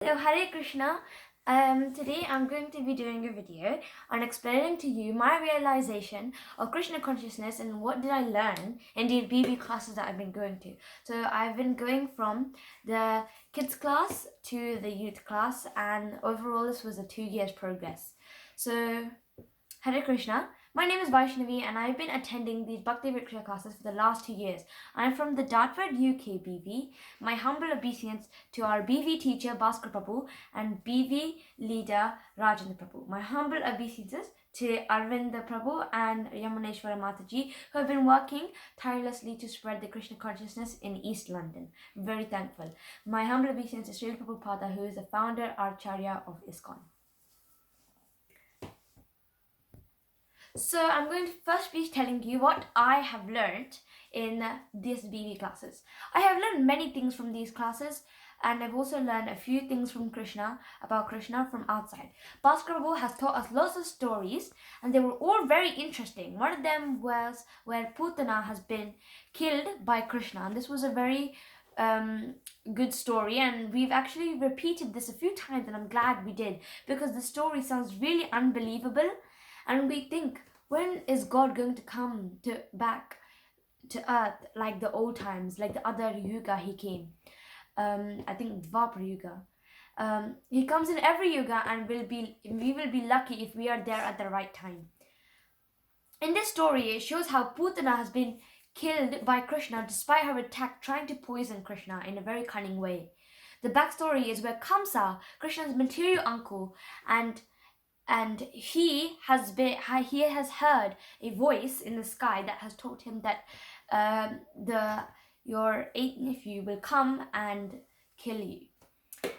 Hello, Hare Krishna. Today I'm going to be doing a video on explaining to you my realization of Krishna consciousness and what did I learn in these BB classes that I've been going to. So I've been going from the kids class to the youth class, and overall this was a 2 years progress. So Hare Krishna. My name is Vaishnavi and I've been attending these Bhakti Vriksha classes for the last 2 years. I'm from the Dartford UK BV. My humble obeisance to our BV teacher Bhaskar Prabhu and BV leader Rajendra Prabhu. My humble obeisances to Arvinda Prabhu and Shapna Mataji, who have been working tirelessly to spread the Krishna consciousness in East London. Very thankful. My humble obeisance to Srila Prabhupada, who is the founder Acharya of ISKCON. So I'm going to first be telling you what I have learned in these BB classes. I have learned many things from these classes, and I've also learned a few things from Krishna, about Krishna from outside. Bhaskar Prabhu has taught us lots of stories, and they were all very interesting. One of them was where Putana has been killed by Krishna, and this was a very good story, and we've actually repeated this a few times, and I'm glad we did, because the story sounds really unbelievable. And we think, when is God going to come back to earth like the old times, like the other yuga he came? I think Dvapar Yuga. He comes in every yuga, and we will be lucky if we are there at the right time. In this story, it shows how Putana has been killed by Krishna despite her attack trying to poison Krishna in a very cunning way. The backstory is where Kamsa, Krishna's material uncle, and he has heard a voice in the sky that has told him that your eighth nephew will come and kill you.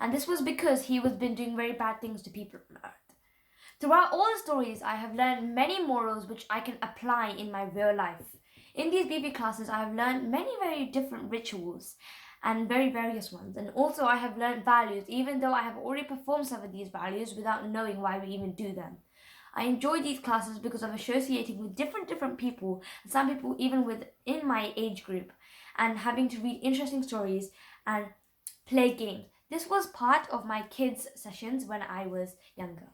And this was because he was been doing very bad things to people on earth. Throughout all the stories, I have learned many morals which I can apply in my real life. In these BB classes, I have learned many very different rituals and very various ones. And also I have learned values, even though I have already performed some of these values without knowing why we even do them. I enjoy these classes because of associating with different people, and some people even within my age group, and having to read interesting stories and play games. This was part of my kids' sessions when I was younger.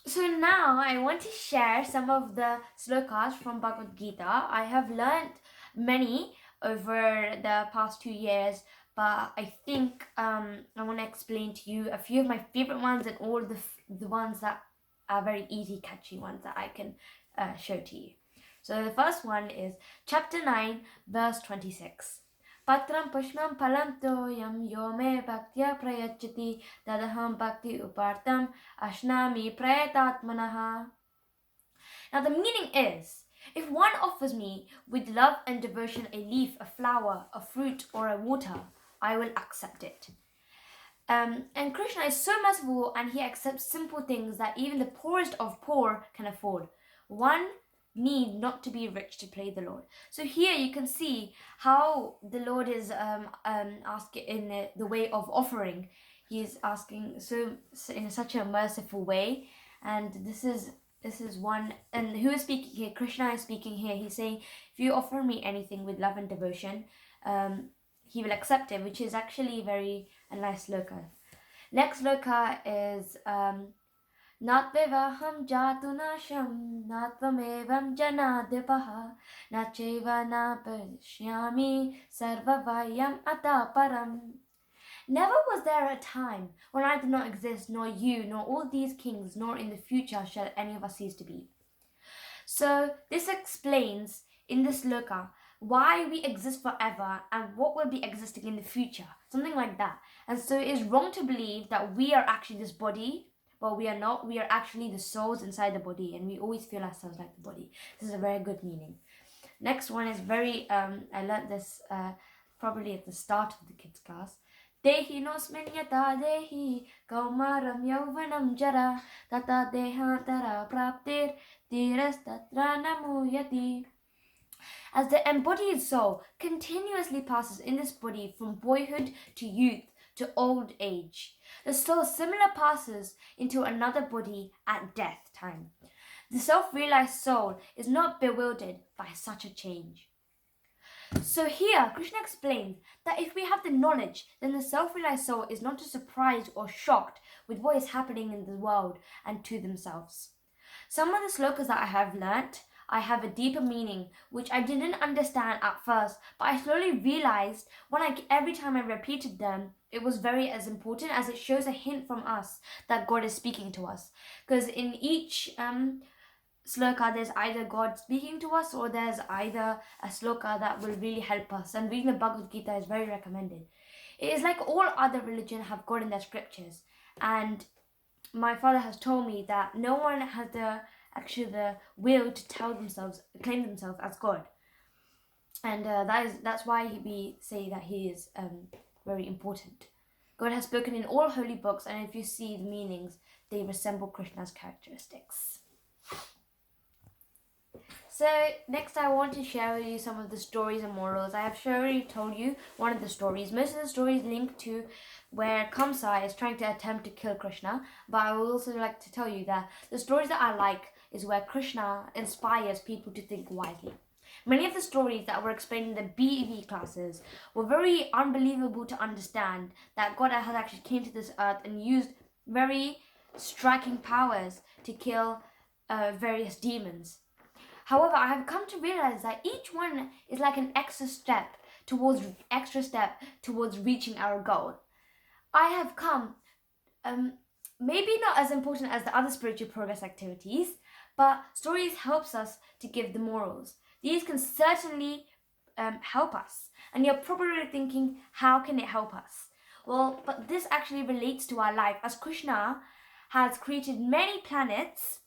So now I want to share some of the slokas from Bhagavad Gita. I have learned many over the past 2 years, but I think I want to explain to you a few of my favorite ones and all the ones that are very easy, catchy ones that I can show to you. So the first one is chapter 9, verse 26. Patram pushpam phalam toyam yo me bhaktya prayachati tadaham bhakti upartam ashnami prayatatmanaha. Now the meaning is, if one offers me with love and devotion a leaf, a flower, a fruit, or a water, I will accept it. And Krishna is so merciful, and he accepts simple things that even the poorest of poor can afford. One need not to be rich to play the Lord. So here you can see how the Lord is asking in the way of offering. He is asking so in such a merciful way, and this is one. And who is speaking here? Krishna is speaking here. He's saying, if you offer me anything with love and devotion, he will accept it, which is actually a nice sloka. Next sloka is Natvevaham jatunasham natvamevam janadipaha nacheva na pashyami sarvavayam ataparam. Never was there a time when I did not exist, nor you, nor all these kings, nor in the future shall any of us cease to be. So this explains in this sloka why we exist forever and what will be existing in the future, something like that. And so it is wrong to believe that we are actually this body, but we are not. We are actually the souls inside the body, and we always feel ourselves like the body. This is a very good meaning. Next one is very, I learned this probably at the start of the kids class. Dehi nosmin yata dehi kaumaram yauvanam jara tata dehantara praptir tiras tatra namuyati. As the embodied soul continuously passes in this body from boyhood to youth to old age, the soul similar passes into another body at death time. The self-realized soul is not bewildered by such a change. So here, Krishna explains that if we have the knowledge, then the self-realized soul is not just surprised or shocked with what is happening in the world and to themselves. Some of the slokas that I have learnt, I have a deeper meaning, which I didn't understand at first, but I slowly realized every time I repeated them, it was very as important as it shows a hint from us that God is speaking to us. Because in each sloka, there's either God speaking to us or there's either a sloka that will really help us. And reading the Bhagavad Gita is very recommended. It is like all other religions have God in their scriptures, and my father has told me that no one has the will to claim themselves as God, and that's why we say that he is very important. God has spoken in all holy books, and if you see the meanings, they resemble Krishna's characteristics. So next I want to share with you some of the stories and morals. I have already told you one of the stories. Most of the stories link to where Kamsa is trying to attempt to kill Krishna, but I would also like to tell you that the stories that I like is where Krishna inspires people to think wisely. Many of the stories that were explained in the BEV classes were very unbelievable to understand, that God has actually came to this earth and used very striking powers to kill various demons. However, I have come to realize that each one is like an extra step towards reaching our goal. I have come, maybe not as important as the other spiritual progress activities, but stories helps us to give the morals. These can certainly help us. And you're probably thinking, how can it help us? Well, but this actually relates to our life, as Krishna has created many planets.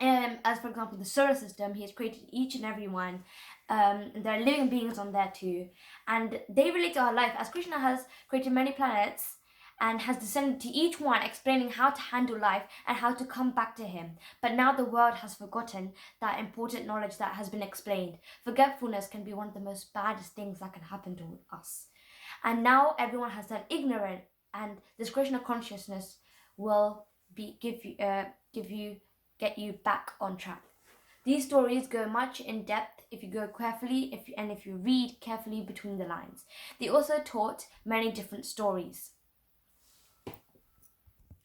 As for example, the solar system, he has created each and every one. There are living beings on there too, and they relate to our life, as Krishna has created many planets and has descended to each one, explaining how to handle life and how to come back to him. But now the world has forgotten that important knowledge that has been explained. Forgetfulness can be one of the most baddest things that can happen to us. And now everyone has turned ignorant, and this Krishna consciousness will get you back on track. These stories go much in depth if you go carefully, if you read carefully between the lines. They also taught many different stories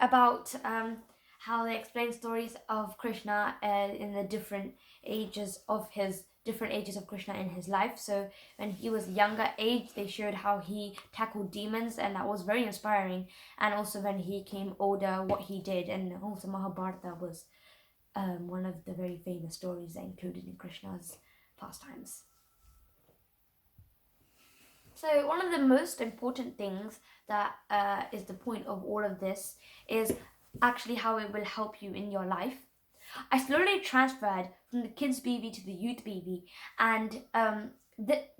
about how they explain stories of Krishna in the different ages of Krishna in his life. So when he was younger age, they showed how he tackled demons, and that was very inspiring. And also when he came older, what he did. And also Mahabharata was one of the very famous stories that included in Krishna's pastimes. So one of the most important things that is the point of all of this is actually how it will help you in your life. I slowly transferred from the kids BV to the youth BV, and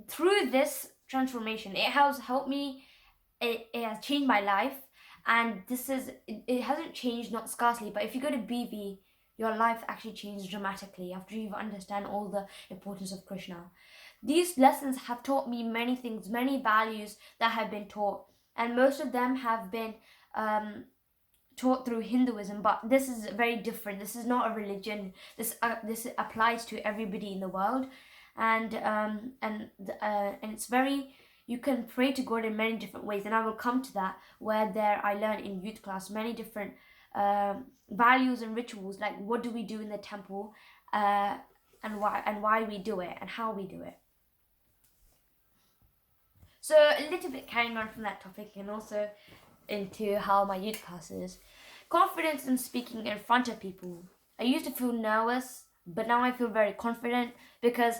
through this transformation, it has helped me. It has changed my life, and it hasn't changed, not scarcely, but if you go to BV, your life actually changes dramatically after you understand all the importance of Krishna. These lessons have taught me many things, many values that have been taught, and most of them have been taught through Hinduism, but this is very different. This is not a religion. This applies to everybody in the world, and it's very. You can pray to God in many different ways, and I will come to that, where I learned in youth class many different values and rituals, like what do we do in the temple, and why we do it and how we do it. So a little bit carrying on from that topic, and also into how my youth classes, confidence in speaking in front of people. I used to feel nervous, but now I feel very confident, because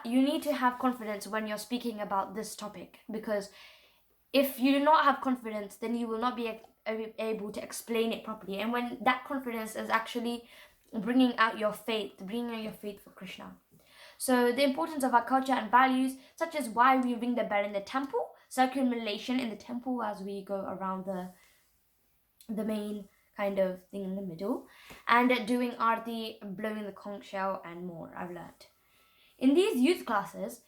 you need to have confidence when you're speaking about this topic, because if you do not have confidence, then you will not be able to explain it properly. And when that confidence is actually bringing out your faith for Krishna. So the importance of our culture and values, such as why we ring the bell in the temple, circumambulation in the temple as we go around the main kind of thing in the middle, and doing arti, blowing the conch shell, and more I've learned. In these youth classes,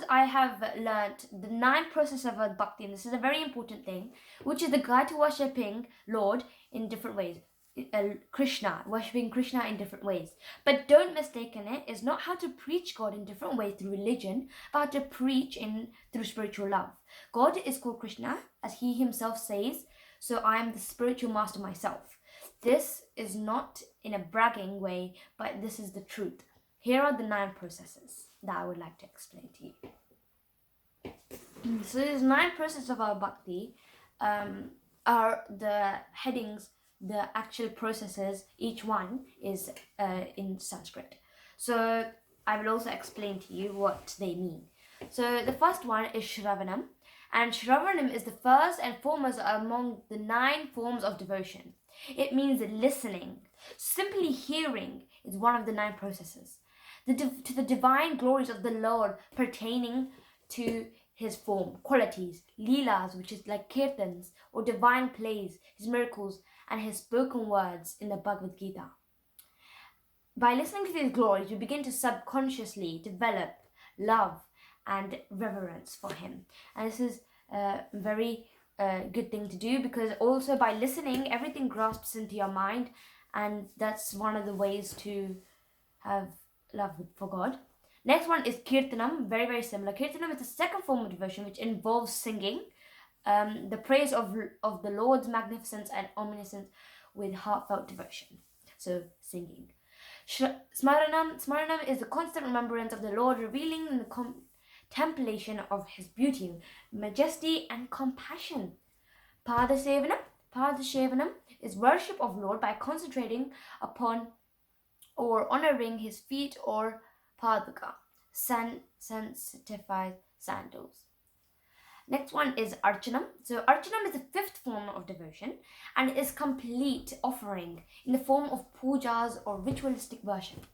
I have learnt the 9 processes of bhakti, and this is a very important thing, which is the guide to worshipping Lord in different ways. Krishna, worshipping Krishna in different ways. But don't mistake it is not how to preach God in different ways through religion, but how to preach through spiritual love. God is called Krishna, as he himself says, so I am the spiritual master myself. This is not in a bragging way, but this is the truth. Here are the 9 processes that I would like to explain to you. So there's 9 processes of our bhakti, are the headings, the actual processes. Each one is in Sanskrit. So I will also explain to you what they mean. So the first one is Shravanam, and Shravanam is the first and foremost among the 9 forms of devotion. It means listening. Simply hearing is one of the 9 processes. To the divine glories of the Lord pertaining to his form, qualities, leelas, which is like kirtans, or divine plays, his miracles, and his spoken words in the Bhagavad Gita. By listening to these glories, we begin to subconsciously develop love and reverence for him. And this is a very good thing to do, because also by listening, everything grasps into your mind, and that's one of the ways to have love for God. Next one is Kirtanam, very, very similar. Kirtanam is the second form of devotion, which involves singing, the praise of the Lord's magnificence and omniscience with heartfelt devotion. So, singing. Smaranam is the constant remembrance of the Lord, revealing in the contemplation of his beauty, majesty, and compassion. Padasevanam is worship of Lord by concentrating upon or honoring his feet or padaka, sanctified sandals. Next one is Archanam. So Archanam is the 5th form of devotion, and is complete offering in the form of pujas or ritualistic worship.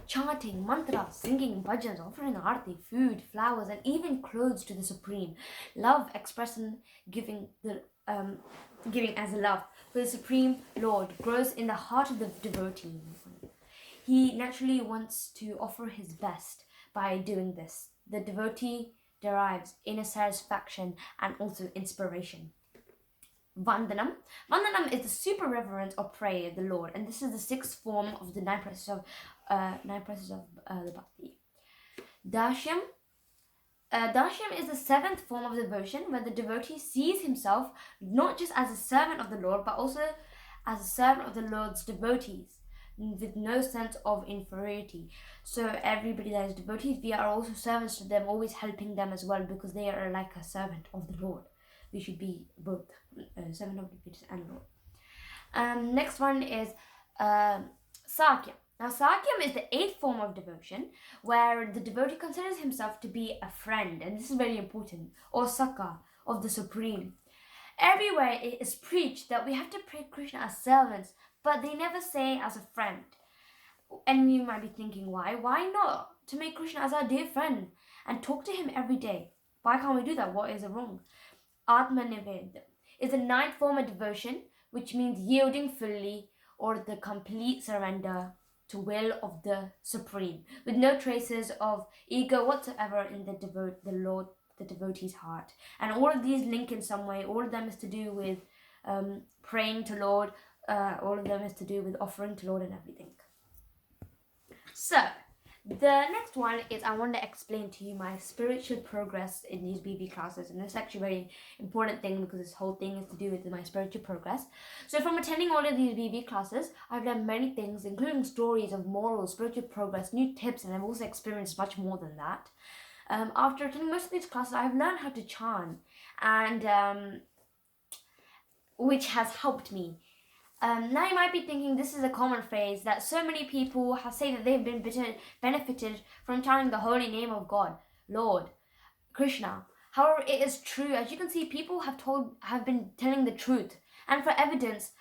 Chanting, mantras, singing, bhajans, offering arti, food, flowers, and even clothes to the Supreme. Love expressing giving as a love for the Supreme Lord grows in the heart of the devotee. He naturally wants to offer his best by doing this. The devotee derives inner satisfaction and also inspiration. Vandanam. Vandanam is the super reverence or prayer of the Lord, and this is the 6th form of the 9 processes of the bhakti. Dashyam. Dashyam is the 7th form of devotion, where the devotee sees himself not just as a servant of the Lord, but also as a servant of the Lord's devotees, with no sense of inferiority. So everybody that is devotees, we are also servants to them, always helping them as well, because they are like a servant of the Lord. We should be both servant of the devotees and Lord. Next one is Sakyam. Now Sakyam is the 8th form of devotion, where the devotee considers himself to be a friend, and this is very important, or Sakha, of the Supreme. Everywhere it is preached that we have to pray Krishna as servants, but they never say as a friend. And you might be thinking, why? Why not? To make Krishna as our dear friend and talk to him every day. Why can't we do that? What is wrong? Atmanived is the 9th form of devotion, which means yielding fully or the complete surrender to will of the Supreme, with no traces of ego whatsoever in the devotee's heart. And all of these link in some way. All of them is to do with praying to Lord. All of them is to do with offering to Lord and everything. So, the next one is I want to explain to you my spiritual progress in these BB classes, and this is actually a very important thing, because this whole thing is to do with my spiritual progress. So from attending all of these BB classes, I've learned many things, including stories of morals, spiritual progress, new tips, and I've also experienced much more than that. After attending most of these classes, I've learned how to chant, and which has helped me. Now you might be thinking this is a common phrase that so many people have said that they've been benefited from chanting the holy name of God, Lord, Krishna. However, it is true. As you can see, people have been telling the truth. And for evidence,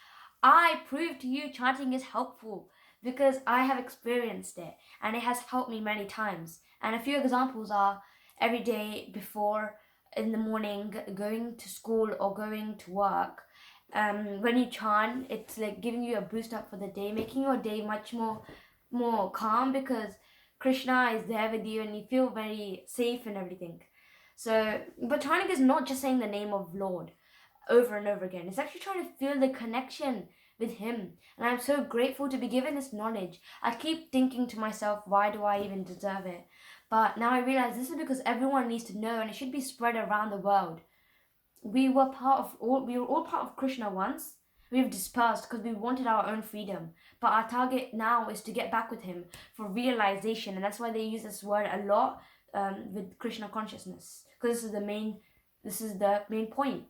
I prove to you chanting is helpful, because I have experienced it and it has helped me many times. And a few examples are every day before, in the morning, going to school or going to work. When you chant, it's like giving you a boost up for the day, making your day much more calm, because Krishna is there with you and you feel very safe and everything. So, but chanting is not just saying the name of Lord. over and over again. It's actually trying to feel the connection with him. And I'm so grateful to be given this knowledge. I keep thinking to myself, why do I even deserve it? But now I realize this is because everyone needs to know, and it should be spread around the world. We were all part of Krishna once. We've dispersed because we wanted our own freedom. But our target now is to get back with him for realization, and that's why they use this word a lot with Krishna consciousness, because this is the main point.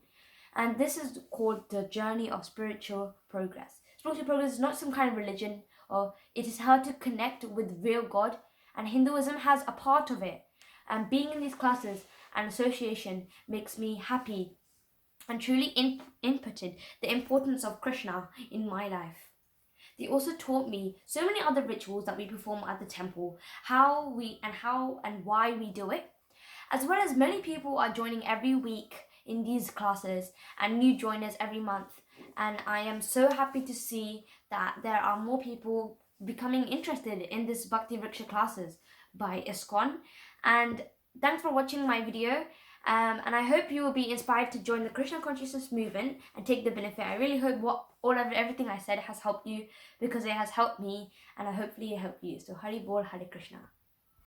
And this is called the journey of spiritual progress. Spiritual progress is not some kind of religion, or it is how to connect with real God, and Hinduism has a part of it. And being in these classes and association makes me happy and truly inputted the importance of Krishna in my life. They also taught me so many other rituals that we perform at the temple, how and why we do it, as well as many people are joining every week in these classes and new joiners every month. And I am so happy to see that there are more people becoming interested in this Bhakti Vriksha classes by ISKCON. And thanks for watching my video. And I hope you will be inspired to join the Krishna consciousness movement and take the benefit. I really hope everything I said has helped you, because it has helped me, and hopefully it helped you. So Hari Bol, Hare Krishna.